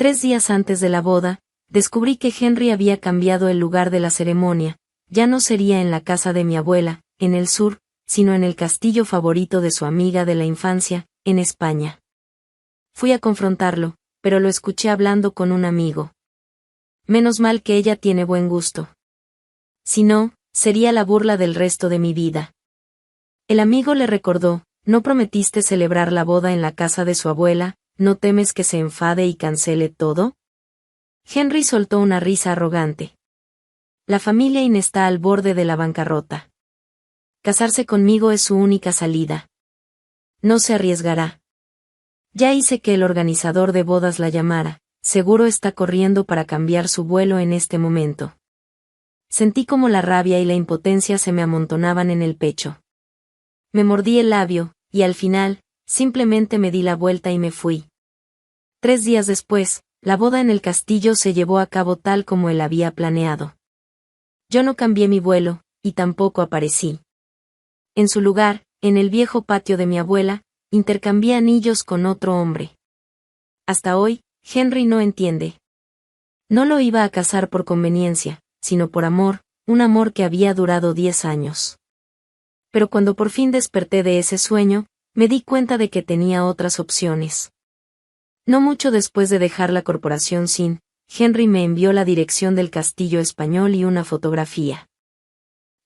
3 días antes de la boda, descubrí que Henry había cambiado el lugar de la ceremonia. Ya no sería en la casa de mi abuela, en el sur, sino en el castillo favorito de su amiga de la infancia, en España. Fui a confrontarlo, pero lo escuché hablando con un amigo. Menos mal que ella tiene buen gusto. Si no, sería la burla del resto de mi vida. El amigo le recordó: ¿no prometiste celebrar la boda en la casa de su abuela? ¿No temes que se enfade y cancele todo? Henry soltó una risa arrogante. La familia Inn está al borde de la bancarrota. Casarse conmigo es su única salida. No se arriesgará. Ya hice que el organizador de bodas la llamara, seguro está corriendo para cambiar su vuelo en este momento. Sentí como la rabia y la impotencia se me amontonaban en el pecho. Me mordí el labio, y al final, simplemente me di la vuelta y me fui. 3 días después, la boda en el castillo se llevó a cabo tal como él había planeado. Yo no cambié mi vuelo, y tampoco aparecí. En su lugar, en el viejo patio de mi abuela, intercambié anillos con otro hombre. Hasta hoy, Henry no entiende. No lo iba a casar por conveniencia, sino por amor, un amor que había durado 10 años. Pero cuando por fin desperté de ese sueño, me di cuenta de que tenía otras opciones. No mucho después de dejar la corporación Sin, Henry me envió la dirección del castillo español y una fotografía.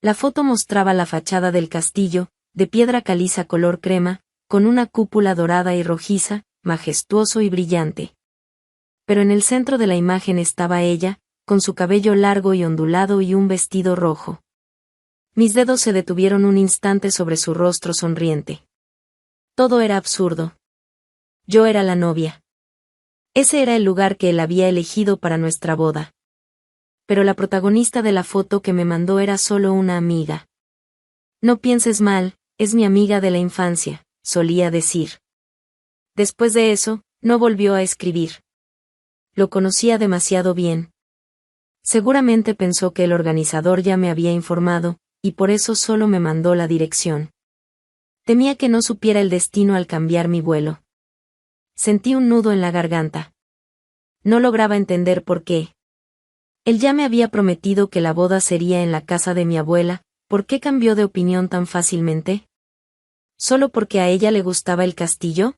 La foto mostraba la fachada del castillo, de piedra caliza color crema, con una cúpula dorada y rojiza, majestuoso y brillante. Pero en el centro de la imagen estaba ella, con su cabello largo y ondulado y un vestido rojo. Mis dedos se detuvieron un instante sobre su rostro sonriente. Todo era absurdo. Yo era la novia. Ese era el lugar que él había elegido para nuestra boda. Pero la protagonista de la foto que me mandó era solo una amiga. No pienses mal, es mi amiga de la infancia, solía decir. Después de eso, no volvió a escribir. Lo conocía demasiado bien. Seguramente pensó que el organizador ya me había informado, y por eso solo me mandó la dirección. Temía que no supiera el destino al cambiar mi vuelo. Sentí un nudo en la garganta. No lograba entender por qué. Él ya me había prometido que la boda sería en la casa de mi abuela, ¿por qué cambió de opinión tan fácilmente? ¿Solo porque a ella le gustaba el castillo?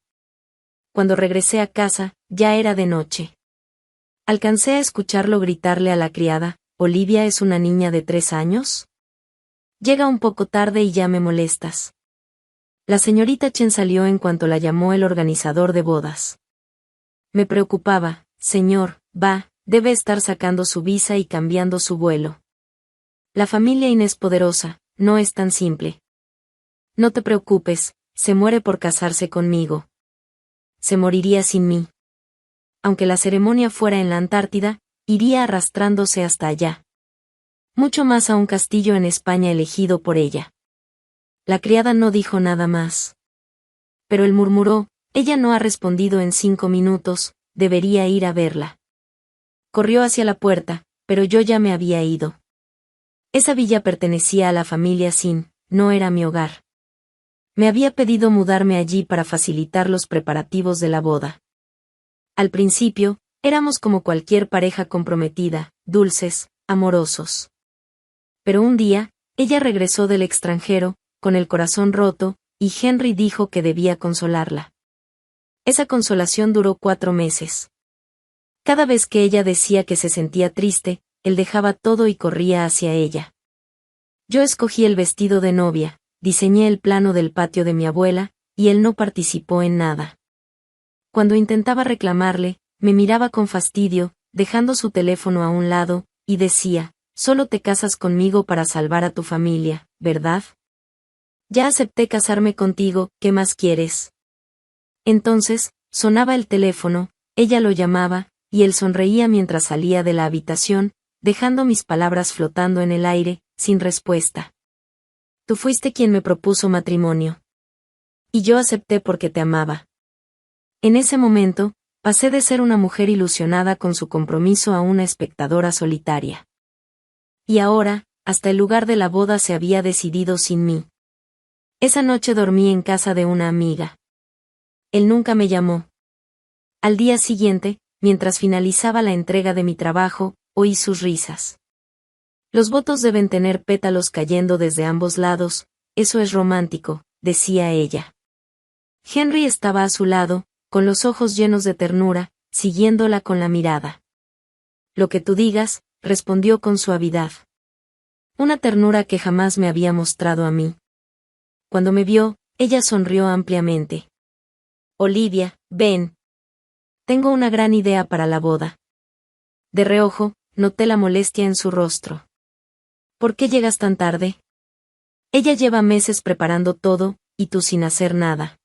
Cuando regresé a casa, ya era de noche. Alcancé a escucharlo gritarle a la criada: ¿Olivia es una niña de 3 años? Llega un poco tarde y ya me molestas. La señorita Chen salió en cuanto la llamó el organizador de bodas. Me preocupaba: señor, debe estar sacando su visa y cambiando su vuelo. La familia Inn es poderosa, no es tan simple. No te preocupes, se muere por casarse conmigo. Se moriría sin mí. Aunque la ceremonia fuera en la Antártida, iría arrastrándose hasta allá. Mucho más a un castillo en España elegido por ella. La criada no dijo nada más. Pero él murmuró: ella no ha respondido en 5 minutos, debería ir a verla. Corrió hacia la puerta, pero yo ya me había ido. Esa villa pertenecía a la familia Sin, no era mi hogar. Me había pedido mudarme allí para facilitar los preparativos de la boda. Al principio, éramos como cualquier pareja comprometida, dulces, amorosos. Pero un día, ella regresó del extranjero, con el corazón roto, y Henry dijo que debía consolarla. Esa consolación duró 4 meses. Cada vez que ella decía que se sentía triste, él dejaba todo y corría hacia ella. Yo escogí el vestido de novia, diseñé el plano del patio de mi abuela, y él no participó en nada. Cuando intentaba reclamarle, me miraba con fastidio, dejando su teléfono a un lado, y decía: solo te casas conmigo para salvar a tu familia, ¿verdad? Ya acepté casarme contigo, ¿qué más quieres? Entonces, sonaba el teléfono, ella lo llamaba, y él sonreía mientras salía de la habitación, dejando mis palabras flotando en el aire, sin respuesta. Tú fuiste quien me propuso matrimonio. Y yo acepté porque te amaba. En ese momento, pasé de ser una mujer ilusionada con su compromiso a una espectadora solitaria. Y ahora, hasta el lugar de la boda se había decidido sin mí. Esa noche dormí en casa de una amiga. Él nunca me llamó. Al día siguiente, mientras finalizaba la entrega de mi trabajo, oí sus risas. Los votos deben tener pétalos cayendo desde ambos lados, eso es romántico, decía ella. Henry estaba a su lado, con los ojos llenos de ternura, siguiéndola con la mirada. Lo que tú digas, respondió con suavidad. Una ternura que jamás me había mostrado a mí. Cuando me vio, ella sonrió ampliamente. Olivia, ven. Tengo una gran idea para la boda. De reojo, noté la molestia en su rostro. ¿Por qué llegas tan tarde? Ella lleva meses preparando todo, y tú sin hacer nada.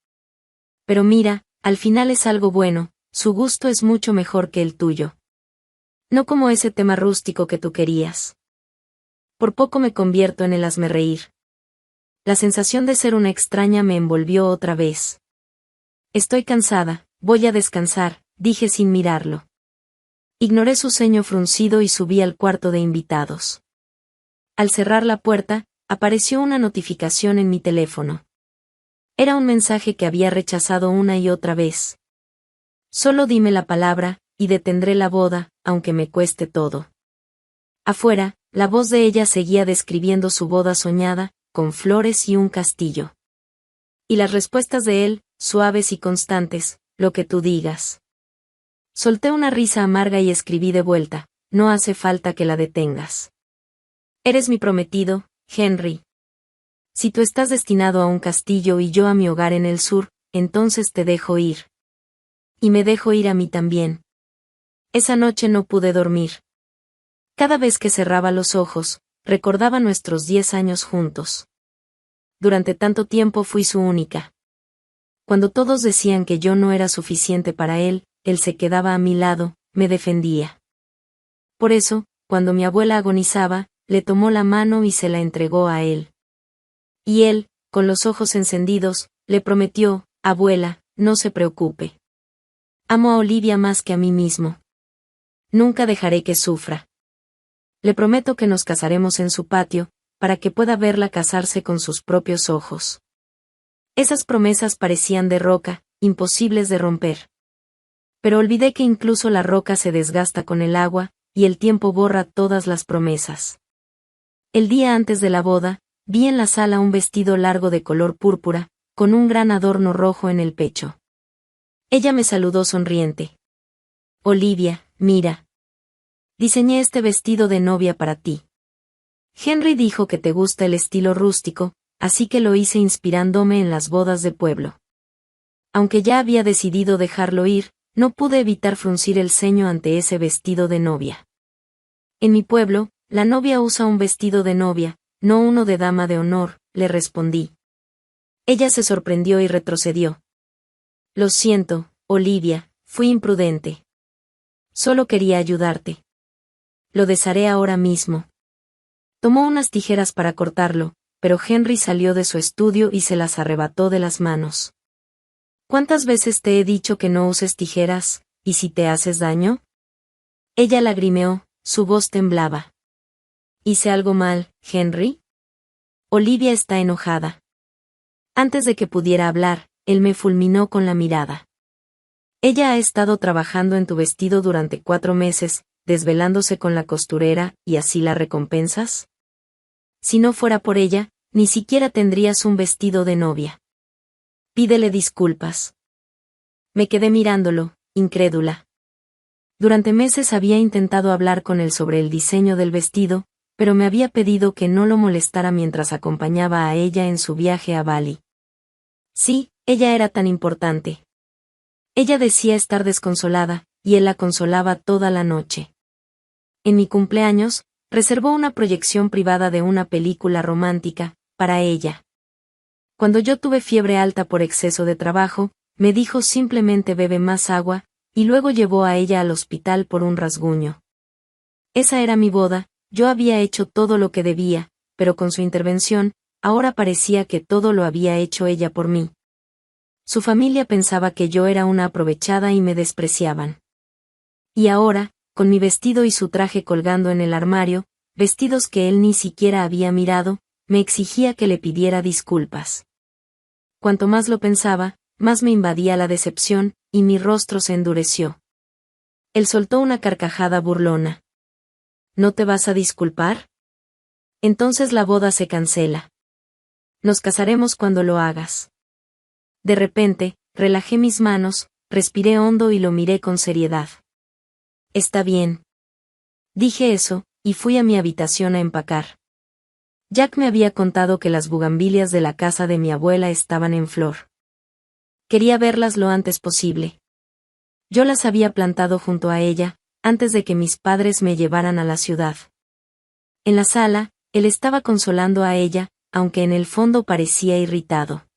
Pero mira, al final es algo bueno, su gusto es mucho mejor que el tuyo. No como ese tema rústico que tú querías. Por poco me convierto en el hazmerreír. La sensación de ser una extraña me envolvió otra vez. Estoy cansada, voy a descansar, dije sin mirarlo. Ignoré su ceño fruncido y subí al cuarto de invitados. Al cerrar la puerta, apareció una notificación en mi teléfono. Era un mensaje que había rechazado una y otra vez. Solo dime la palabra, y detendré la boda, aunque me cueste todo. Afuera, la voz de ella seguía describiendo su boda soñada, con flores y un castillo. Y las respuestas de él, suaves y constantes, lo que tú digas. Solté una risa amarga y escribí de vuelta, no hace falta que la detengas. Eres mi prometido, Henry. Si tú estás destinado a un castillo y yo a mi hogar en el sur, entonces te dejo ir. Y me dejo ir a mí también. Esa noche no pude dormir. Cada vez que cerraba los ojos, recordaba nuestros 10 años juntos. Durante tanto tiempo fui su única. Cuando todos decían que yo no era suficiente para él se quedaba a mi lado, me defendía. Por eso, cuando mi abuela agonizaba, le tomó la mano y se la entregó a él. Y él, con los ojos encendidos, le prometió, abuela, no se preocupe. Amo a Olivia más que a mí mismo. Nunca dejaré que sufra. Le prometo que nos casaremos en su patio, para que pueda verla casarse con sus propios ojos. Esas promesas parecían de roca, imposibles de romper. Pero olvidé que incluso la roca se desgasta con el agua, y el tiempo borra todas las promesas. El día antes de la boda, vi en la sala un vestido largo de color púrpura, con un gran adorno rojo en el pecho. Ella me saludó sonriente. Olivia, mira. Diseñé este vestido de novia para ti. Henry dijo que te gusta el estilo rústico, así que lo hice inspirándome en las bodas de pueblo. Aunque ya había decidido dejarlo ir, no pude evitar fruncir el ceño ante ese vestido de novia. En mi pueblo, la novia usa un vestido de novia, no uno de dama de honor, le respondí. Ella se sorprendió y retrocedió. Lo siento, Olivia, fui imprudente. Solo quería ayudarte. Lo desharé ahora mismo. Tomó unas tijeras para cortarlo, pero Henry salió de su estudio y se las arrebató de las manos. ¿Cuántas veces te he dicho que no uses tijeras, y si te haces daño? Ella lagrimeó, su voz temblaba. ¿Hice algo mal, Henry? Olivia está enojada. Antes de que pudiera hablar, él me fulminó con la mirada. Ella ha estado trabajando en tu vestido durante 4 meses, desvelándose con la costurera, ¿y así la recompensas? Si no fuera por ella, ni siquiera tendrías un vestido de novia. Pídele disculpas. Me quedé mirándolo, incrédula. Durante meses había intentado hablar con él sobre el diseño del vestido, pero me había pedido que no lo molestara mientras acompañaba a ella en su viaje a Bali. Sí, ella era tan importante. Ella decía estar desconsolada, y él la consolaba toda la noche. En mi cumpleaños, reservó una proyección privada de una película romántica, para ella. Cuando yo tuve fiebre alta por exceso de trabajo, me dijo simplemente bebe más agua, y luego llevó a ella al hospital por un rasguño. Esa era mi boda, yo había hecho todo lo que debía, pero con su intervención, ahora parecía que todo lo había hecho ella por mí. Su familia pensaba que yo era una aprovechada y me despreciaban. Y ahora, con mi vestido y su traje colgando en el armario, vestidos que él ni siquiera había mirado, me exigía que le pidiera disculpas. Cuanto más lo pensaba, más me invadía la decepción, y mi rostro se endureció. Él soltó una carcajada burlona. ¿No te vas a disculpar? Entonces la boda se cancela. Nos casaremos cuando lo hagas. De repente, relajé mis manos, respiré hondo y lo miré con seriedad. Está bien. Dije eso, y fui a mi habitación a empacar. Jack me había contado que las bugambilias de la casa de mi abuela estaban en flor. Quería verlas lo antes posible. Yo las había plantado junto a ella, antes de que mis padres me llevaran a la ciudad. En la sala, él estaba consolando a ella, aunque en el fondo parecía irritado.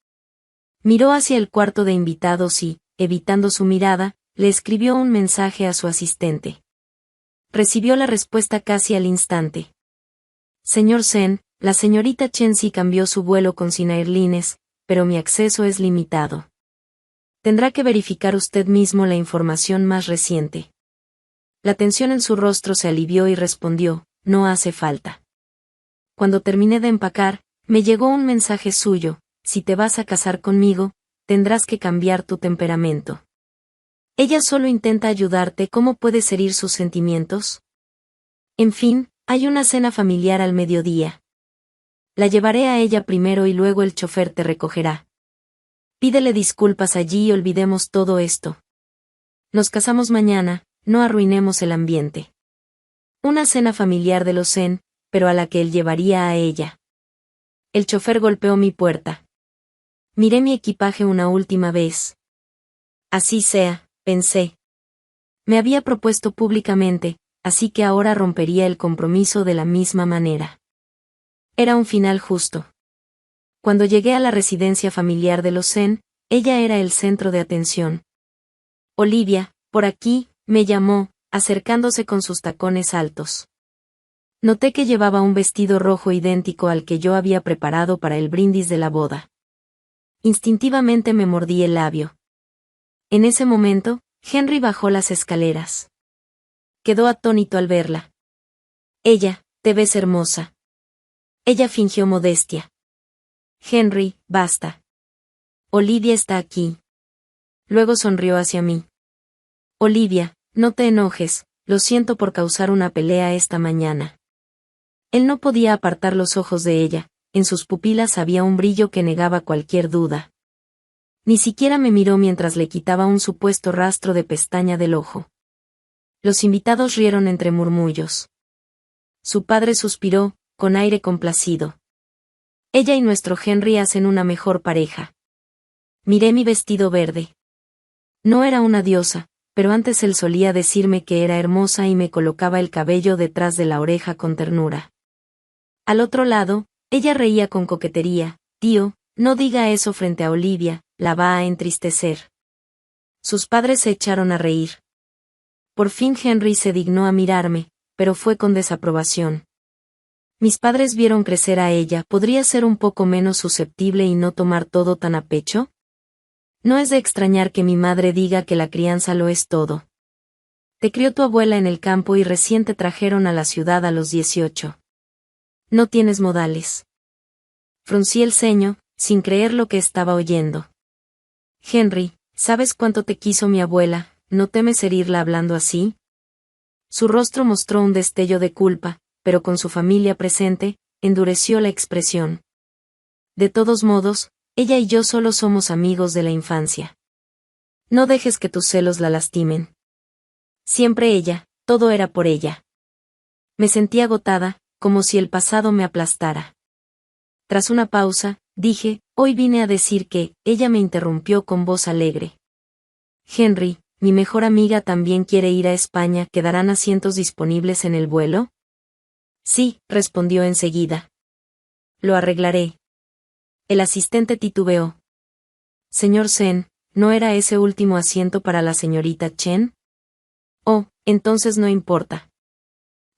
Miró hacia el cuarto de invitados y, evitando su mirada, le escribió un mensaje a su asistente. Recibió la respuesta casi al instante. Señor Sen, la señorita Chen sí cambió su vuelo con Sina Airlines, pero mi acceso es limitado. Tendrá que verificar usted mismo la información más reciente. La tensión en su rostro se alivió y respondió, no hace falta. Cuando terminé de empacar, me llegó un mensaje suyo, si te vas a casar conmigo, tendrás que cambiar tu temperamento. Ella solo intenta ayudarte, ¿cómo puedes herir sus sentimientos? En fin, hay una cena familiar al mediodía. La llevaré a ella primero y luego el chofer te recogerá. Pídele disculpas allí y olvidemos todo esto. Nos casamos mañana, no arruinemos el ambiente. Una cena familiar de los Zen, pero a la que él llevaría a ella. El chofer golpeó mi puerta. Miré mi equipaje una última vez. Así sea, pensé. Me había propuesto públicamente, así que ahora rompería el compromiso de la misma manera. Era un final justo. Cuando llegué a la residencia familiar de los Zen, ella era el centro de atención. Olivia, por aquí, me llamó, acercándose con sus tacones altos. Noté que llevaba un vestido rojo idéntico al que yo había preparado para el brindis de la boda. Instintivamente me mordí el labio. En ese momento, Henry bajó las escaleras. Quedó atónito al verla. Ella, te ves hermosa. Ella fingió modestia. Henry, basta. Olivia está aquí. Luego sonrió hacia mí. Olivia, no te enojes, lo siento por causar una pelea esta mañana. Él no podía apartar los ojos de ella, en sus pupilas había un brillo que negaba cualquier duda. Ni siquiera me miró mientras le quitaba un supuesto rastro de pestaña del ojo. Los invitados rieron entre murmullos. Su padre suspiró, con aire complacido. Ella y nuestro Henry hacen una mejor pareja. Miré mi vestido verde. No era una diosa, pero antes él solía decirme que era hermosa y me colocaba el cabello detrás de la oreja con ternura. Al otro lado, ella reía con coquetería, tío, no diga eso frente a Olivia, la va a entristecer. Sus padres se echaron a reír. Por fin Henry se dignó a mirarme, pero fue con desaprobación. Mis padres vieron crecer a ella, ¿podría ser un poco menos susceptible y no tomar todo tan a pecho? No es de extrañar que mi madre diga que la crianza lo es todo. Te crió tu abuela en el campo y recién te trajeron a la ciudad a los 18. No tienes modales. Fruncí el ceño, sin creer lo que estaba oyendo. Henry, ¿sabes cuánto te quiso mi abuela? ¿No temes herirla hablando así? Su rostro mostró un destello de culpa, pero con su familia presente, endureció la expresión. De todos modos, ella y yo solo somos amigos de la infancia. No dejes que tus celos la lastimen. Siempre ella, todo era por ella. Me sentí agotada, como si el pasado me aplastara. Tras una pausa, dije, hoy vine a decir que, ella me interrumpió con voz alegre. Henry, mi mejor amiga también quiere ir a España, ¿quedarán asientos disponibles en el vuelo? Sí, respondió enseguida. Lo arreglaré. El asistente titubeó. Señor Sen, ¿no era ese último asiento para la señorita Chen? Oh, entonces no importa.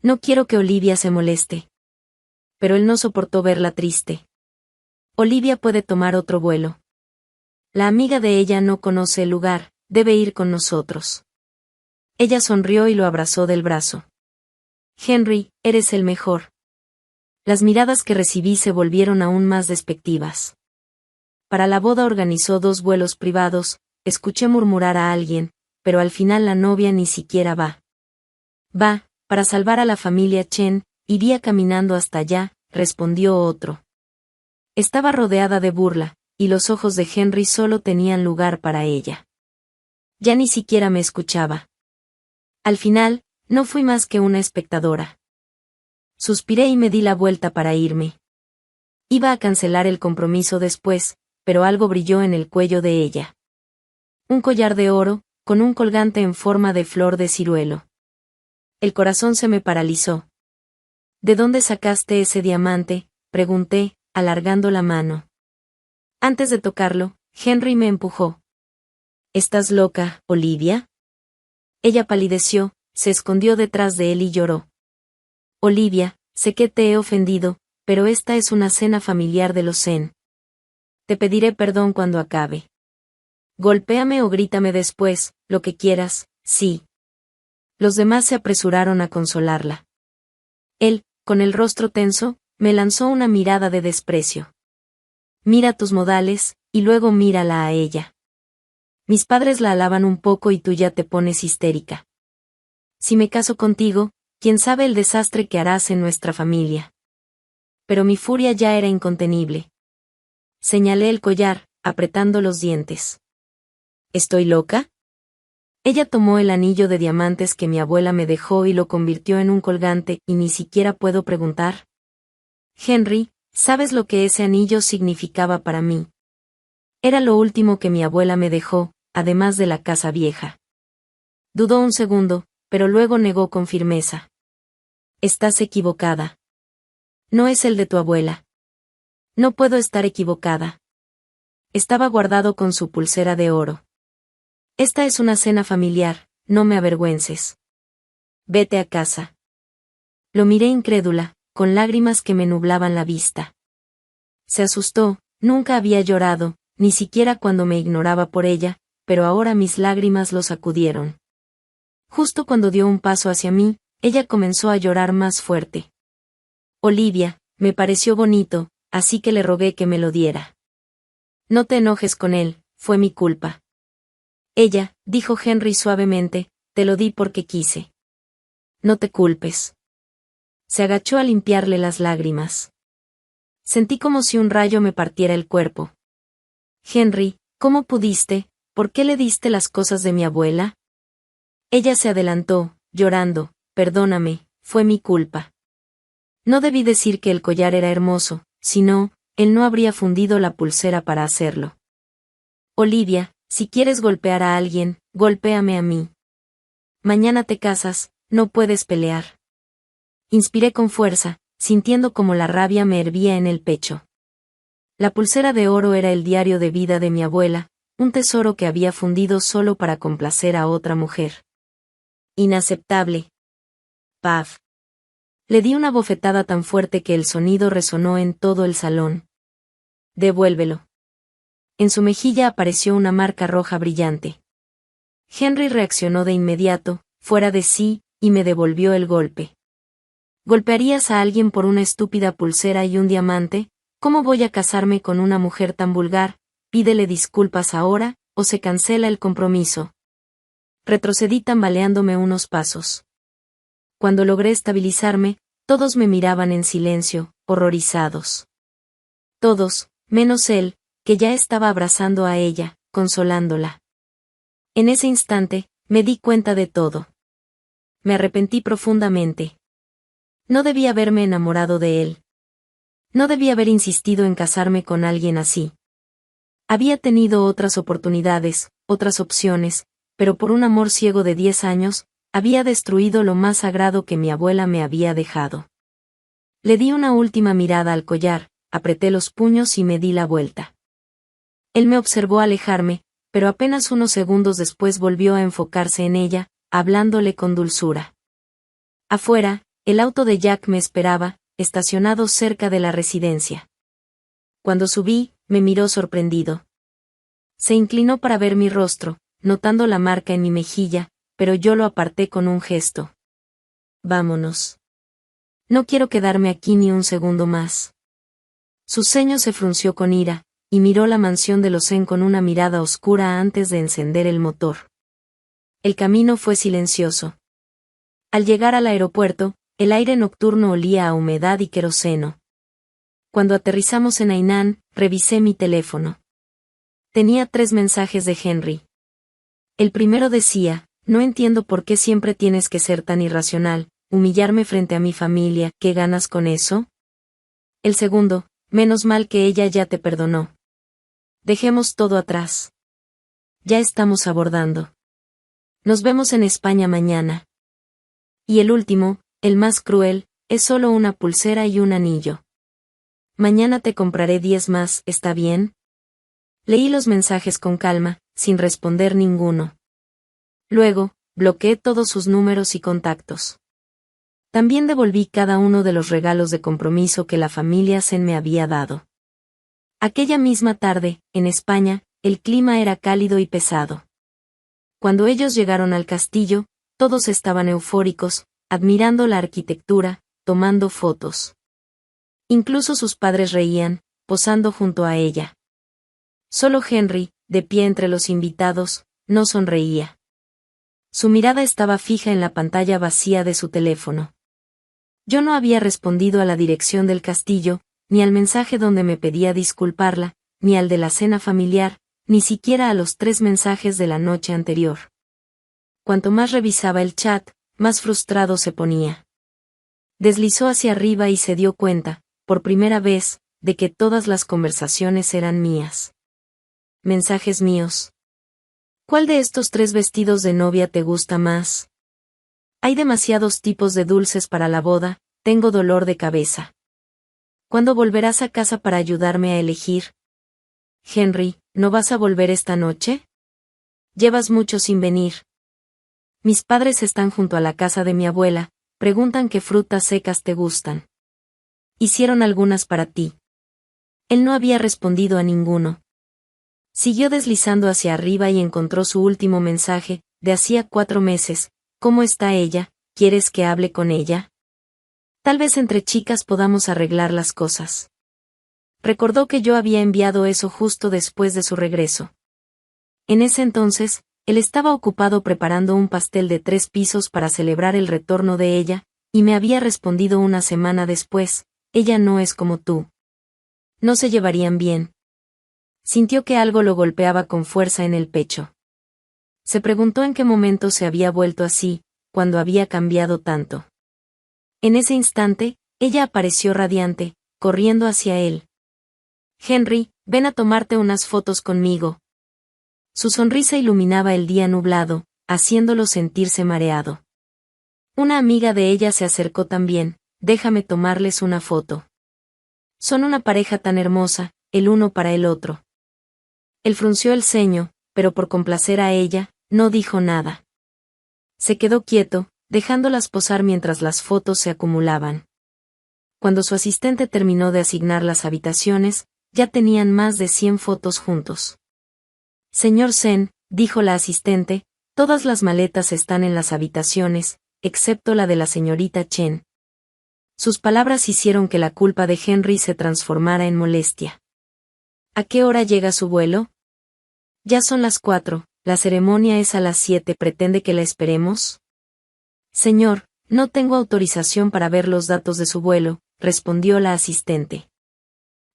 No quiero que Olivia se moleste. Pero él no soportó verla triste. Olivia puede tomar otro vuelo. La amiga de ella no conoce el lugar, debe ir con nosotros. Ella sonrió y lo abrazó del brazo. Henry, eres el mejor. Las miradas que recibí se volvieron aún más despectivas. Para la boda organizó 2 vuelos privados, escuché murmurar a alguien, pero al final la novia ni siquiera va. Va, para salvar a la familia Chen, iría caminando hasta allá, respondió otro. Estaba rodeada de burla, y los ojos de Henry solo tenían lugar para ella. Ya ni siquiera me escuchaba. Al final, no fui más que una espectadora. Suspiré y me di la vuelta para irme. Iba a cancelar el compromiso después, pero algo brilló en el cuello de ella. Un collar de oro, con un colgante en forma de flor de ciruelo. El corazón se me paralizó. ¿De dónde sacaste ese diamante?, pregunté, alargando la mano. Antes de tocarlo, Henry me empujó. ¿Estás loca, Olivia? Ella palideció, se escondió detrás de él y lloró. Olivia, sé que te he ofendido, pero esta es una cena familiar de los Zen. Te pediré perdón cuando acabe. Golpéame o grítame después, lo que quieras, sí. Los demás se apresuraron a consolarla. Él, con el rostro tenso, me lanzó una mirada de desprecio. Mira tus modales, y luego mírala a ella. Mis padres la alaban un poco y tú ya te pones histérica. Si me caso contigo, quién sabe el desastre que harás en nuestra familia. Pero mi furia ya era incontenible. Señalé el collar, apretando los dientes. ¿Estoy loca? Ella tomó el anillo de diamantes que mi abuela me dejó y lo convirtió en un colgante, y ni siquiera puedo preguntar. Henry, ¿sabes lo que ese anillo significaba para mí? Era lo último que mi abuela me dejó, además de la casa vieja. Dudó un segundo, pero luego negó con firmeza. Estás equivocada. No es el de tu abuela. No puedo estar equivocada. Estaba guardado con su pulsera de oro. Esta es una cena familiar, no me avergüences. Vete a casa. Lo miré incrédula, con lágrimas que me nublaban la vista. Se asustó, nunca había llorado, ni siquiera cuando me ignoraba por ella, pero ahora mis lágrimas lo sacudieron. Justo cuando dio un paso hacia mí, ella comenzó a llorar más fuerte. Olivia, me pareció bonito, así que le rogué que me lo diera. No te enojes con él, fue mi culpa. Ella, dijo Henry suavemente, te lo di porque quise. No te culpes. Se agachó a limpiarle las lágrimas. Sentí como si un rayo me partiera el cuerpo. Henry, ¿cómo pudiste? ¿Por qué le diste las cosas de mi abuela? Ella se adelantó, llorando, perdóname, fue mi culpa. No debí decir que el collar era hermoso, si no, él no habría fundido la pulsera para hacerlo. Olivia, si quieres golpear a alguien, golpéame a mí. Mañana te casas, no puedes pelear. Inspiré con fuerza, sintiendo como la rabia me hervía en el pecho. La pulsera de oro era el diario de vida de mi abuela, un tesoro que había fundido solo para complacer a otra mujer. Inaceptable. Paf. Le di una bofetada tan fuerte que el sonido resonó en todo el salón. Devuélvelo. En su mejilla apareció una marca roja brillante. Henry reaccionó de inmediato, fuera de sí, y me devolvió el golpe. ¿Golpearías a alguien por una estúpida pulsera y un diamante? ¿Cómo voy a casarme con una mujer tan vulgar? Pídele disculpas ahora, o se cancela el compromiso. Retrocedí tambaleándome unos pasos. Cuando logré estabilizarme, todos me miraban en silencio, horrorizados. Todos, menos él, que ya estaba abrazando a ella, consolándola. En ese instante, me di cuenta de todo. Me arrepentí profundamente. No debía haberme enamorado de él. No debía haber insistido en casarme con alguien así. Había tenido otras oportunidades, otras opciones, pero por un amor ciego de 10 años, había destruido lo más sagrado que mi abuela me había dejado. Le di una última mirada al collar, apreté los puños y me di la vuelta. Él me observó alejarme, pero apenas unos segundos después volvió a enfocarse en ella, hablándole con dulzura. Afuera, el auto de Jack me esperaba, estacionado cerca de la residencia. Cuando subí, me miró sorprendido. Se inclinó para ver mi rostro, notando la marca en mi mejilla, pero yo lo aparté con un gesto. Vámonos. No quiero quedarme aquí ni un segundo más. Su ceño se frunció con ira, y miró la mansión de los Zen con una mirada oscura antes de encender el motor. El camino fue silencioso. Al llegar al aeropuerto, el aire nocturno olía a humedad y queroseno. Cuando aterrizamos en Hainan, revisé mi teléfono. Tenía 3 mensajes de Henry. El primero decía: no entiendo por qué siempre tienes que ser tan irracional, humillarme frente a mi familia, ¿qué ganas con eso? El segundo: menos mal que ella ya te perdonó. Dejemos todo atrás. Ya estamos abordando. Nos vemos en España mañana. Y el último, el más cruel, es solo una pulsera y un anillo. Mañana te compraré 10 más, ¿está bien? Leí los mensajes con calma, sin responder ninguno. Luego, bloqueé todos sus números y contactos. También devolví cada uno de los regalos de compromiso que la familia Sen me había dado. Aquella misma tarde, en España, el clima era cálido y pesado. Cuando ellos llegaron al castillo, todos estaban eufóricos, admirando la arquitectura, tomando fotos. Incluso sus padres reían, posando junto a ella. Solo Henry, de pie entre los invitados, no sonreía. Su mirada estaba fija en la pantalla vacía de su teléfono. Yo no había respondido a la dirección del castillo, ni al mensaje donde me pedía disculparla, ni al de la cena familiar, ni siquiera a los 3 mensajes de la noche anterior. Cuanto más revisaba el chat, más frustrado se ponía. Deslizó hacia arriba y se dio cuenta, por primera vez, de que todas las conversaciones eran mías. Mensajes míos. ¿Cuál de estos 3 vestidos de novia te gusta más? Hay demasiados tipos de dulces para la boda, tengo dolor de cabeza. ¿Cuándo volverás a casa para ayudarme a elegir? Henry, ¿no vas a volver esta noche? Llevas mucho sin venir. Mis padres están junto a la casa de mi abuela, preguntan qué frutas secas te gustan. Hicieron algunas para ti. Él no había respondido a ninguno. Siguió deslizando hacia arriba y encontró su último mensaje, de hacía 4 meses. ¿Cómo está ella? ¿Quieres que hable con ella? Tal vez entre chicas podamos arreglar las cosas. Recordó que yo había enviado eso justo después de su regreso. En ese entonces, él estaba ocupado preparando un pastel de 3 pisos para celebrar el retorno de ella, y me había respondido una semana después: ella no es como tú. No se llevarían bien. Sintió que algo lo golpeaba con fuerza en el pecho. Se preguntó en qué momento se había vuelto así, cuando había cambiado tanto. En ese instante, ella apareció radiante, corriendo hacia él. Henry, ven a tomarte unas fotos conmigo. Su sonrisa iluminaba el día nublado, haciéndolo sentirse mareado. Una amiga de ella se acercó también: déjame tomarles una foto. Son una pareja tan hermosa, el uno para el otro. Él frunció el ceño, pero por complacer a ella, no dijo nada. Se quedó quieto, dejándolas posar mientras las fotos se acumulaban. Cuando su asistente terminó de asignar las habitaciones, ya tenían más de 100 fotos juntos. Señor Sen, dijo la asistente, todas las maletas están en las habitaciones, excepto la de la señorita Chen. Sus palabras hicieron que la culpa de Henry se transformara en molestia. ¿A qué hora llega su vuelo? Ya son las 4, la ceremonia es a las 7, ¿pretende que la esperemos? Señor, no tengo autorización para ver los datos de su vuelo, respondió la asistente.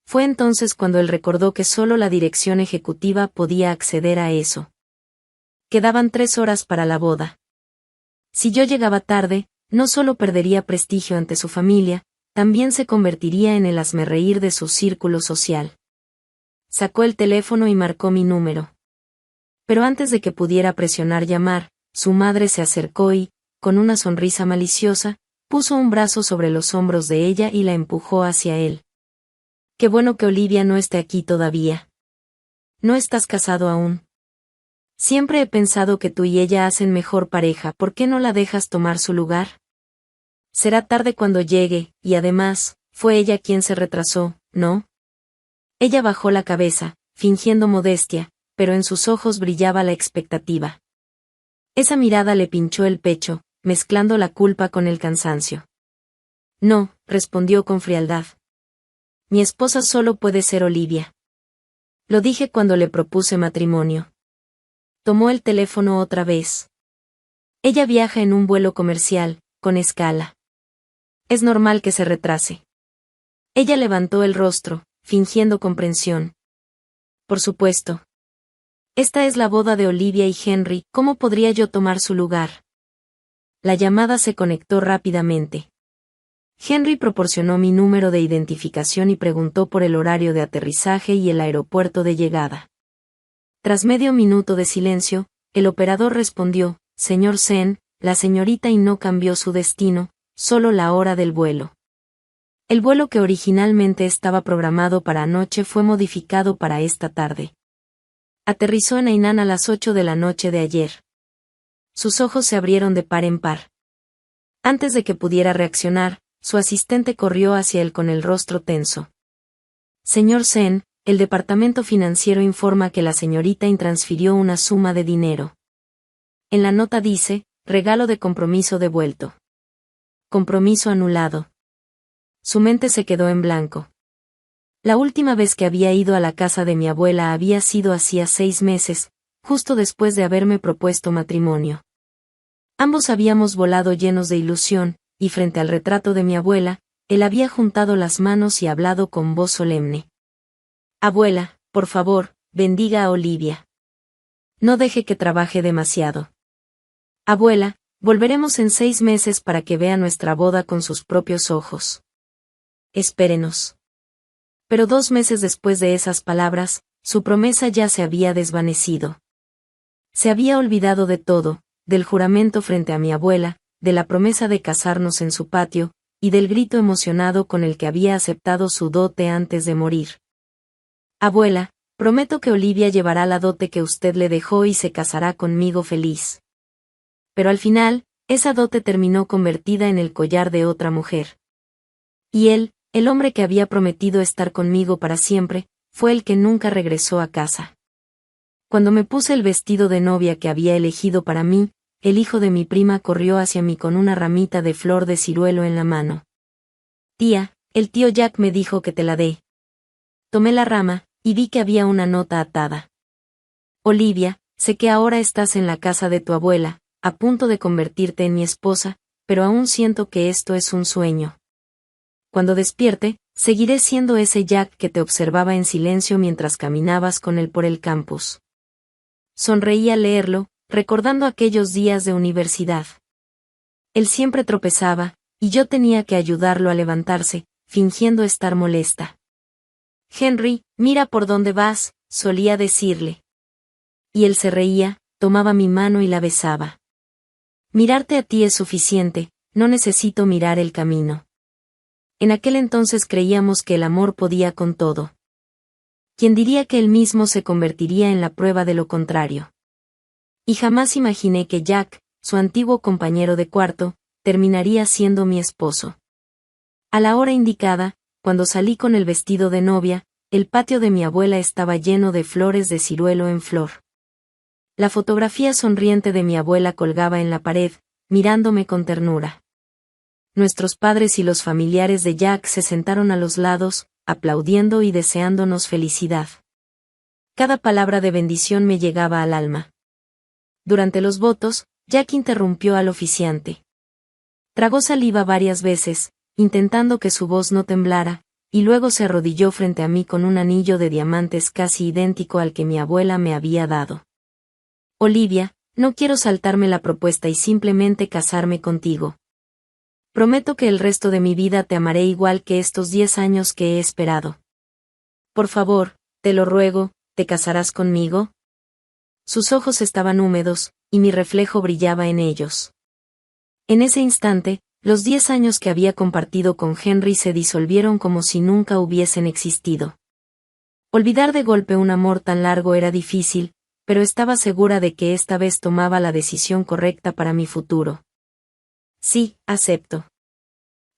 Fue entonces cuando él recordó que solo la dirección ejecutiva podía acceder a eso. Quedaban 3 horas para la boda. Si yo llegaba tarde, no solo perdería prestigio ante su familia, también se convertiría en el hazmerreír de su círculo social. Sacó el teléfono y marcó mi número. Pero antes de que pudiera presionar llamar, su madre se acercó y, con una sonrisa maliciosa, puso un brazo sobre los hombros de ella y la empujó hacia él. Qué bueno que Olivia no esté aquí todavía. ¿No estás casado aún? Siempre he pensado que tú y ella hacen mejor pareja, ¿por qué no la dejas tomar su lugar? Será tarde cuando llegue, y además, fue ella quien se retrasó, ¿no? Ella bajó la cabeza, fingiendo modestia, pero en sus ojos brillaba la expectativa. Esa mirada le pinchó el pecho, mezclando la culpa con el cansancio. No, respondió con frialdad. Mi esposa solo puede ser Olivia. Lo dije cuando le propuse matrimonio. Tomó el teléfono otra vez. Ella viaja en un vuelo comercial, con escala. Es normal que se retrase. Ella levantó el rostro, fingiendo comprensión. Por supuesto. Esta es la boda de Olivia y Henry, ¿cómo podría yo tomar su lugar? La llamada se conectó rápidamente. Henry proporcionó mi número de identificación y preguntó por el horario de aterrizaje y el aeropuerto de llegada. Tras medio minuto de silencio, el operador respondió, «Señor Sen, la señorita y no cambió su destino, solo la hora del vuelo». El vuelo que originalmente estaba programado para anoche fue modificado para esta tarde. Aterrizó en Hainan a las 8 de la noche de ayer. Sus ojos se abrieron de par en par. Antes de que pudiera reaccionar, su asistente corrió hacia él con el rostro tenso. «Señor Sen, el departamento financiero informa que la señorita intransfirió una suma de dinero. En la nota dice, regalo de compromiso devuelto. Compromiso anulado». Su mente se quedó en blanco. La última vez que había ido a la casa de mi abuela había sido hacía 6 meses, justo después de haberme propuesto matrimonio. Ambos habíamos volado llenos de ilusión, y frente al retrato de mi abuela, él había juntado las manos y hablado con voz solemne. «Abuela, por favor, bendiga a Olivia. No deje que trabaje demasiado. Abuela, volveremos en 6 meses para que vea nuestra boda con sus propios ojos. Espérenos». Pero 2 meses después de esas palabras, su promesa ya se había desvanecido. Se había olvidado de todo, del juramento frente a mi abuela, de la promesa de casarnos en su patio, y del grito emocionado con el que había aceptado su dote antes de morir. «Abuela, prometo que Olivia llevará la dote que usted le dejó y se casará conmigo feliz». Pero al final, esa dote terminó convertida en el collar de otra mujer. Y él, el hombre que había prometido estar conmigo para siempre, fue el que nunca regresó a casa. Cuando me puse el vestido de novia que había elegido para mí, el hijo de mi prima corrió hacia mí con una ramita de flor de ciruelo en la mano. «Tía, el tío Jack me dijo que te la dé». Tomé la rama, y vi que había una nota atada. «Olivia, sé que ahora estás en la casa de tu abuela, a punto de convertirte en mi esposa, pero aún siento que esto es un sueño. Cuando despierte, seguiré siendo ese Jack que te observaba en silencio mientras caminabas con él por el campus». Sonreí al leerlo, recordando aquellos días de universidad. Él siempre tropezaba, y yo tenía que ayudarlo a levantarse, fingiendo estar molesta. «Henry, mira por dónde vas», solía decirle. Y él se reía, tomaba mi mano y la besaba. «Mirarte a ti es suficiente, no necesito mirar el camino». En aquel entonces creíamos que el amor podía con todo. ¿Quién diría que él mismo se convertiría en la prueba de lo contrario? Y jamás imaginé que Jack, su antiguo compañero de cuarto, terminaría siendo mi esposo. A la hora indicada, cuando salí con el vestido de novia, el patio de mi abuela estaba lleno de flores de ciruelo en flor. La fotografía sonriente de mi abuela colgaba en la pared, mirándome con ternura. Nuestros padres y los familiares de Jack se sentaron a los lados, aplaudiendo y deseándonos felicidad. Cada palabra de bendición me llegaba al alma. Durante los votos, Jack interrumpió al oficiante. Tragó saliva varias veces, intentando que su voz no temblara, y luego se arrodilló frente a mí con un anillo de diamantes casi idéntico al que mi abuela me había dado. «Olivia, no quiero saltarme la propuesta y simplemente casarme contigo. Prometo que el resto de mi vida te amaré igual que estos 10 años que he esperado. Por favor, te lo ruego, ¿te casarás conmigo?». Sus ojos estaban húmedos, y mi reflejo brillaba en ellos. En ese instante, los 10 años que había compartido con Henry se disolvieron como si nunca hubiesen existido. Olvidar de golpe un amor tan largo era difícil, pero estaba segura de que esta vez tomaba la decisión correcta para mi futuro. «Sí, acepto».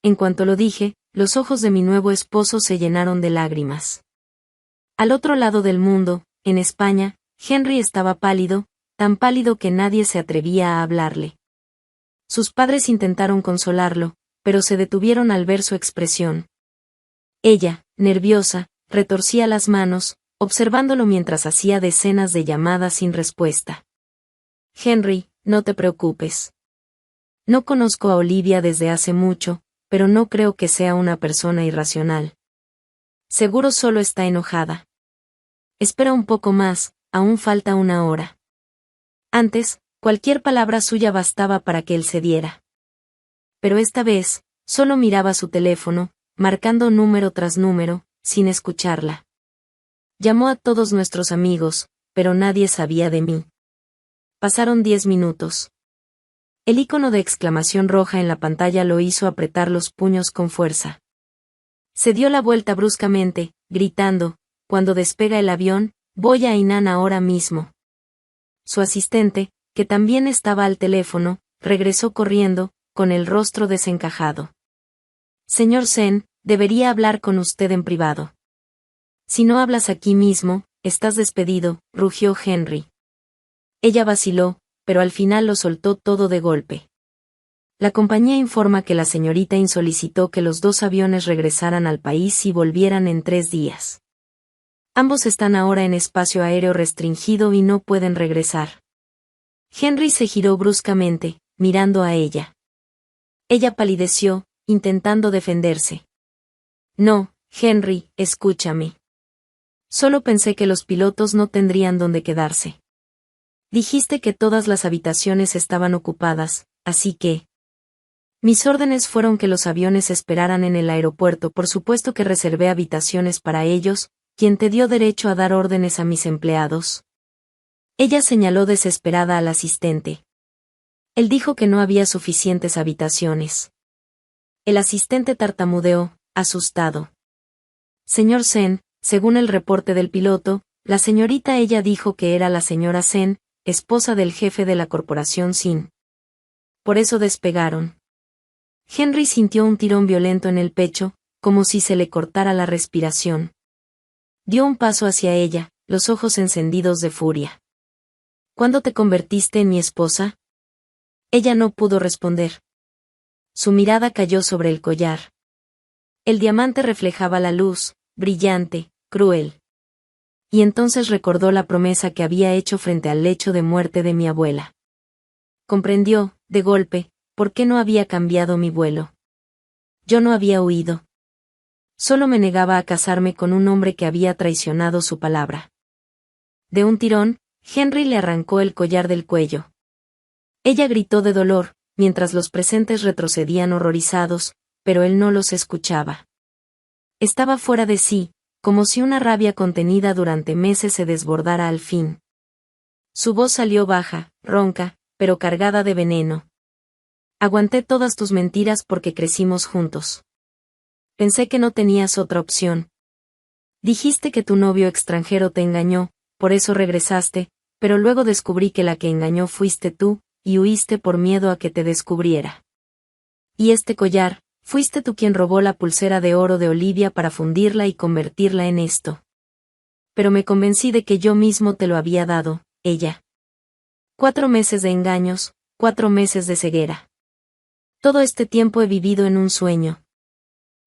En cuanto lo dije, los ojos de mi nuevo esposo se llenaron de lágrimas. Al otro lado del mundo, en España, Henry estaba pálido, tan pálido que nadie se atrevía a hablarle. Sus padres intentaron consolarlo, pero se detuvieron al ver su expresión. Ella, nerviosa, retorcía las manos, observándolo mientras hacía decenas de llamadas sin respuesta. «Henry, no te preocupes. No conozco a Olivia desde hace mucho, pero no creo que sea una persona irracional. Seguro solo está enojada. Espera un poco más, aún falta una hora. Antes, cualquier palabra suya bastaba para que él cediera. Pero esta vez, solo miraba su teléfono, marcando número tras número, sin escucharla. Llamó a todos nuestros amigos, pero nadie sabía de mí. Pasaron 10 minutos. El icono de exclamación roja en la pantalla lo hizo apretar los puños con fuerza. Se dio la vuelta bruscamente, gritando, cuando despega el avión, voy a Hainan ahora mismo. Su asistente, que también estaba al teléfono, regresó corriendo, con el rostro desencajado. Señor Sen, debería hablar con usted en privado. Si no hablas aquí mismo, estás despedido, rugió Henry. Ella vaciló, pero al final lo soltó todo de golpe. La compañía informa que la señorita In solicitó que los 2 aviones regresaran al país y volvieran en 3 días. Ambos están ahora en espacio aéreo restringido y no pueden regresar. Henry se giró bruscamente, mirando a ella. Ella palideció, intentando defenderse. No, Henry, escúchame. Solo pensé que los pilotos no tendrían dónde quedarse. Dijiste que todas las habitaciones estaban ocupadas, así que... Mis órdenes fueron que los aviones esperaran en el aeropuerto, por supuesto que reservé habitaciones para ellos, ¿quién te dio derecho a dar órdenes a mis empleados? Ella señaló desesperada al asistente. Él dijo que no había suficientes habitaciones. El asistente tartamudeó, asustado. Señor Sen, según el reporte del piloto, la señorita ella dijo que era la señora Sen, esposa del jefe de la corporación Sin. Por eso despegaron. Henry sintió un tirón violento en el pecho, como si se le cortara la respiración. Dio un paso hacia ella, los ojos encendidos de furia. ¿Cuándo te convertiste en mi esposa? Ella no pudo responder. Su mirada cayó sobre el collar. El diamante reflejaba la luz, brillante, cruel. Y entonces recordó la promesa que había hecho frente al lecho de muerte de mi abuela. Comprendió, de golpe, por qué no había cambiado mi vuelo. Yo no había huido. Solo me negaba a casarme con un hombre que había traicionado su palabra. De un tirón, Henry le arrancó el collar del cuello. Ella gritó de dolor, mientras los presentes retrocedían horrorizados, pero él no los escuchaba. Estaba fuera de sí, como si una rabia contenida durante meses se desbordara al fin. Su voz salió baja, ronca, pero cargada de veneno. Aguanté todas tus mentiras porque crecimos juntos. Pensé que no tenías otra opción. Dijiste que tu novio extranjero te engañó, por eso regresaste, pero luego descubrí que la que engañó fuiste tú, y huiste por miedo a que te descubriera. Y este collar, fuiste tú quien robó la pulsera de oro de Olivia para fundirla y convertirla en esto. Pero me convencí de que yo mismo te lo había dado, ella. 4 meses de engaños, 4 meses de ceguera. Todo este tiempo he vivido en un sueño.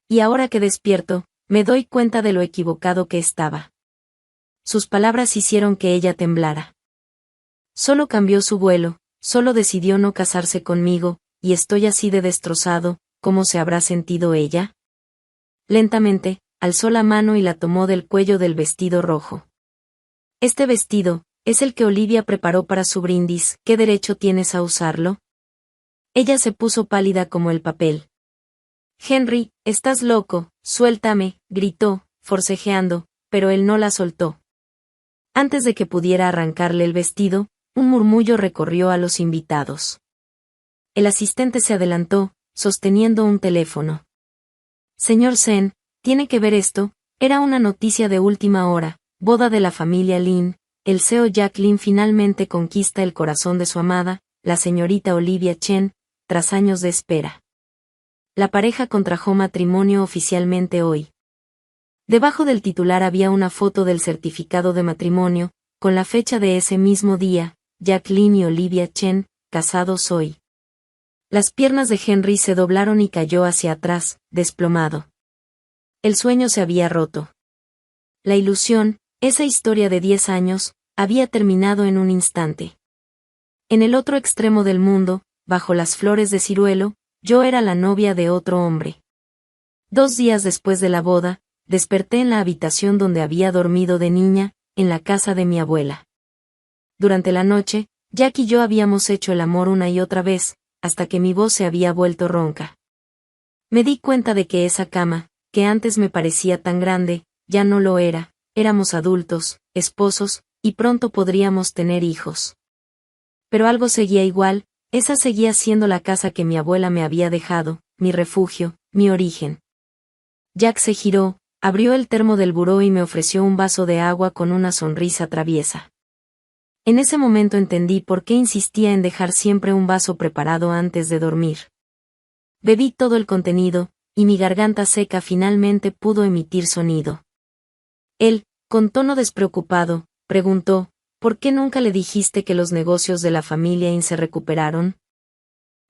Y ahora que despierto, me doy cuenta de lo equivocado que estaba. Sus palabras hicieron que ella temblara. Solo cambió su vuelo, solo decidió no casarse conmigo, y estoy así de destrozado, ¿cómo se habrá sentido ella? Lentamente, alzó la mano y la tomó del cuello del vestido rojo. Este vestido, es el que Olivia preparó para su brindis, ¿qué derecho tienes a usarlo? Ella se puso pálida como el papel. Henry, estás loco, suéltame, gritó, forcejeando, pero él no la soltó. Antes de que pudiera arrancarle el vestido, un murmullo recorrió a los invitados. El asistente se adelantó, sosteniendo un teléfono. Señor Sen, tiene que ver esto, era una noticia de última hora, boda de la familia Lin, el CEO Jack Lin finalmente conquista el corazón de su amada, la señorita Olivia Chen, tras años de espera. La pareja contrajo matrimonio oficialmente hoy. Debajo del titular había una foto del certificado de matrimonio, con la fecha de ese mismo día, Jack Lin y Olivia Chen, casados hoy. Las piernas de Henry se doblaron y cayó hacia atrás, desplomado. El sueño se había roto. La ilusión, esa historia de 10 años, había terminado en un instante. En el otro extremo del mundo, bajo las flores de ciruelo, yo era la novia de otro hombre. 2 días después de la boda, desperté en la habitación donde había dormido de niña, en la casa de mi abuela. Durante la noche, Jack y yo habíamos hecho el amor una y otra vez, hasta que mi voz se había vuelto ronca. Me di cuenta de que esa cama, que antes me parecía tan grande, ya no lo era, éramos adultos, esposos, y pronto podríamos tener hijos. Pero algo seguía igual, esa seguía siendo la casa que mi abuela me había dejado, mi refugio, mi origen. Jack se giró, abrió el termo del buró y me ofreció un vaso de agua con una sonrisa traviesa. En ese momento entendí por qué insistía en dejar siempre un vaso preparado antes de dormir. Bebí todo el contenido, y mi garganta seca finalmente pudo emitir sonido. Él, con tono despreocupado, preguntó, ¿por qué nunca le dijiste que los negocios de la familia se recuperaron?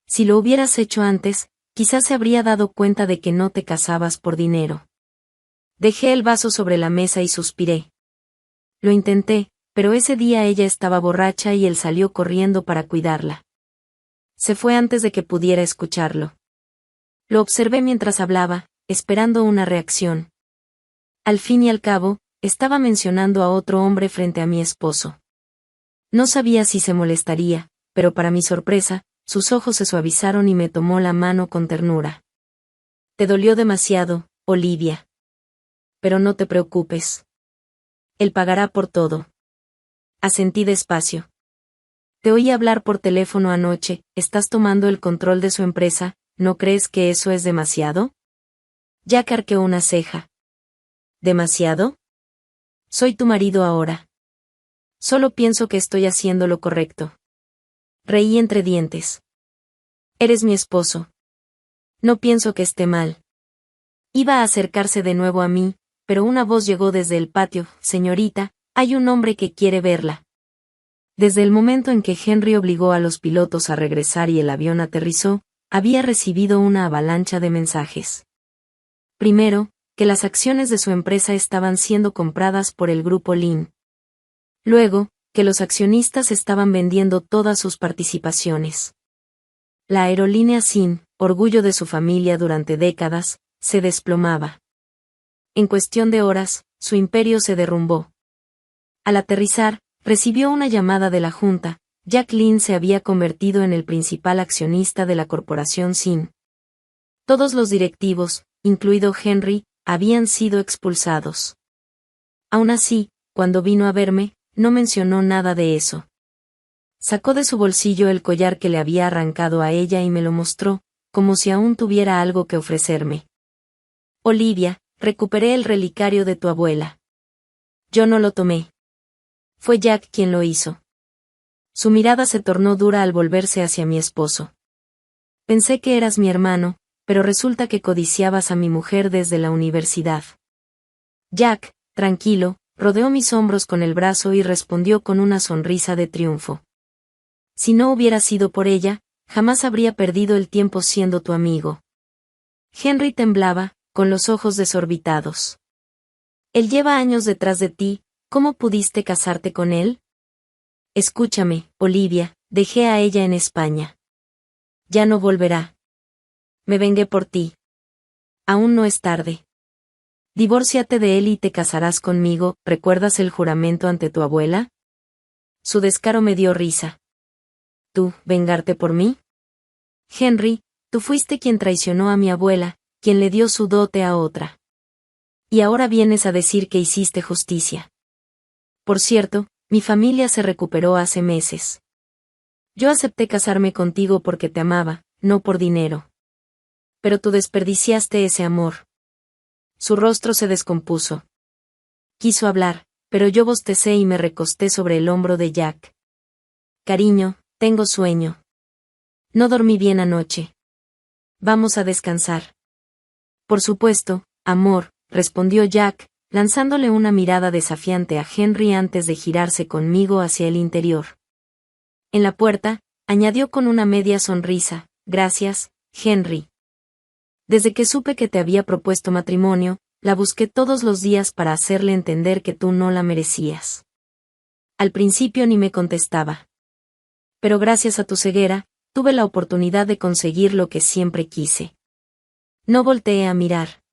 Si lo hubieras hecho antes, quizás se habría dado cuenta de que no te casabas por dinero. Dejé el vaso sobre la mesa y suspiré. Lo intenté, pero ese día ella estaba borracha y él salió corriendo para cuidarla. Se fue antes de que pudiera escucharlo. Lo observé mientras hablaba, esperando una reacción. Al fin y al cabo, estaba mencionando a otro hombre frente a mi esposo. No sabía si se molestaría, pero para mi sorpresa, sus ojos se suavizaron y me tomó la mano con ternura. Te dolió demasiado, Olivia. Pero no te preocupes. Él pagará por todo. Asentí despacio. Te oí hablar por teléfono anoche, estás tomando el control de su empresa, ¿no crees que eso es demasiado? Jack arqueó una ceja. ¿Demasiado? Soy tu marido ahora. Solo pienso que estoy haciendo lo correcto. Reí entre dientes. Eres mi esposo. No pienso que esté mal. Iba a acercarse de nuevo a mí, pero una voz llegó desde el patio, señorita, hay un hombre que quiere verla. Desde el momento en que Henry obligó a los pilotos a regresar y el avión aterrizó, había recibido una avalancha de mensajes. Primero, que las acciones de su empresa estaban siendo compradas por el grupo Lin. Luego, que los accionistas estaban vendiendo todas sus participaciones. La aerolínea Sin, orgullo de su familia durante décadas, se desplomaba. En cuestión de horas, su imperio se derrumbó. Al aterrizar, recibió una llamada de la junta. Jack Lin se había convertido en el principal accionista de la corporación Sin. Todos los directivos, incluido Henry, habían sido expulsados. Aún así, cuando vino a verme, no mencionó nada de eso. Sacó de su bolsillo el collar que le había arrancado a ella y me lo mostró, como si aún tuviera algo que ofrecerme. Olivia, recuperé el relicario de tu abuela. Yo no lo tomé. Fue Jack quien lo hizo. Su mirada se tornó dura al volverse hacia mi esposo. Pensé que eras mi hermano, pero resulta que codiciabas a mi mujer desde la universidad. Jack, tranquilo, rodeó mis hombros con el brazo y respondió con una sonrisa de triunfo. Si no hubiera sido por ella, jamás habría perdido el tiempo siendo tu amigo. Henry temblaba, con los ojos desorbitados. Él lleva años detrás de ti, ¿cómo pudiste casarte con él? Escúchame, Olivia, dejé a ella en España. Ya no volverá. Me vengué por ti. Aún no es tarde. Divórciate de él y te casarás conmigo, ¿recuerdas el juramento ante tu abuela? Su descaro me dio risa. ¿Tú, vengarte por mí? Henry, tú fuiste quien traicionó a mi abuela, quien le dio su dote a otra. Y ahora vienes a decir que hiciste justicia. Por cierto, mi familia se recuperó hace meses. Yo acepté casarme contigo porque te amaba, no por dinero. Pero tú desperdiciaste ese amor. Su rostro se descompuso. Quiso hablar, pero yo bostecé y me recosté sobre el hombro de Jack. Cariño, tengo sueño. No dormí bien anoche. Vamos a descansar. Por supuesto, amor, respondió Jack, lanzándole una mirada desafiante a Henry antes de girarse conmigo hacia el interior. En la puerta, añadió con una media sonrisa, gracias, Henry. Desde que supe que te había propuesto matrimonio, la busqué todos los días para hacerle entender que tú no la merecías. Al principio ni me contestaba. Pero gracias a tu ceguera, tuve la oportunidad de conseguir lo que siempre quise. No volteé a mirar.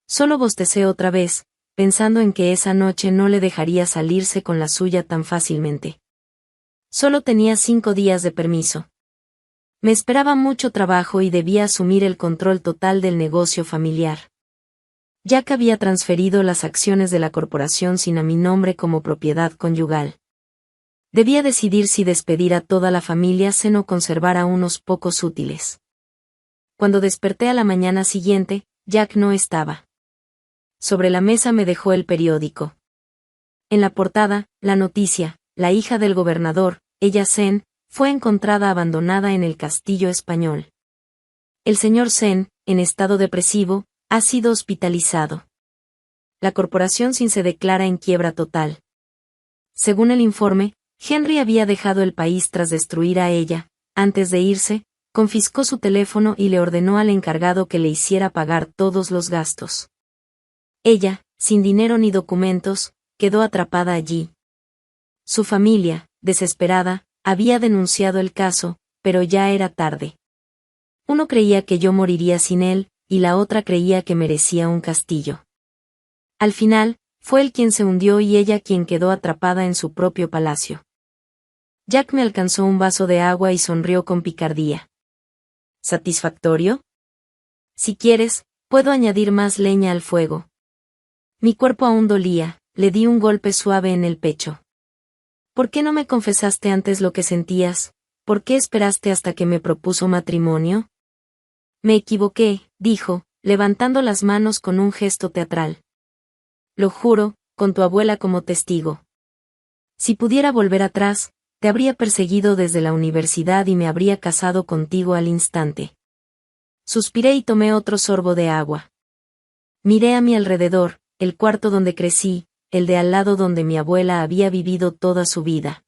Solo bostecé otra vez, pensando en que esa noche no le dejaría salirse con la suya tan fácilmente. Solo tenía 5 días de permiso. Me esperaba mucho trabajo y debía asumir el control total del negocio familiar. Jack había transferido las acciones de la corporación sin a mi nombre como propiedad conyugal. Debía decidir si despedir a toda la familia o conservar a unos pocos útiles. Cuando desperté a la mañana siguiente, Jack no estaba. Sobre la mesa me dejó el periódico. En la portada, la noticia: la hija del gobernador, ella Zen, fue encontrada abandonada en el castillo español. El señor Zen, en estado depresivo, ha sido hospitalizado. La corporación Sin se declara en quiebra total. Según el informe, Henry había dejado el país tras destruir a ella. Antes de irse, confiscó su teléfono y le ordenó al encargado que le hiciera pagar todos los gastos. Ella, sin dinero ni documentos, quedó atrapada allí. Su familia, desesperada, había denunciado el caso, pero ya era tarde. Uno creía que yo moriría sin él, y la otra creía que merecía un castillo. Al final, fue él quien se hundió y ella quien quedó atrapada en su propio palacio. Jack me alcanzó un vaso de agua y sonrió con picardía. ¿Satisfactorio? Si quieres, puedo añadir más leña al fuego. Mi cuerpo aún dolía, le di un golpe suave en el pecho. ¿Por qué no me confesaste antes lo que sentías? ¿Por qué esperaste hasta que me propuso matrimonio? Me equivoqué, dijo, levantando las manos con un gesto teatral. Lo juro, con tu abuela como testigo. Si pudiera volver atrás, te habría perseguido desde la universidad y me habría casado contigo al instante. Suspiré y tomé otro sorbo de agua. Miré a mi alrededor, el cuarto donde crecí, el de al lado donde mi abuela había vivido toda su vida.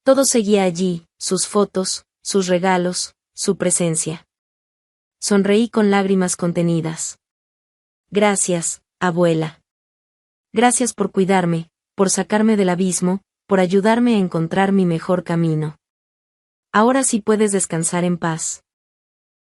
Todo seguía allí, sus fotos, sus regalos, su presencia. Sonreí con lágrimas contenidas. Gracias, abuela. Gracias por cuidarme, por sacarme del abismo, por ayudarme a encontrar mi mejor camino. Ahora sí puedes descansar en paz.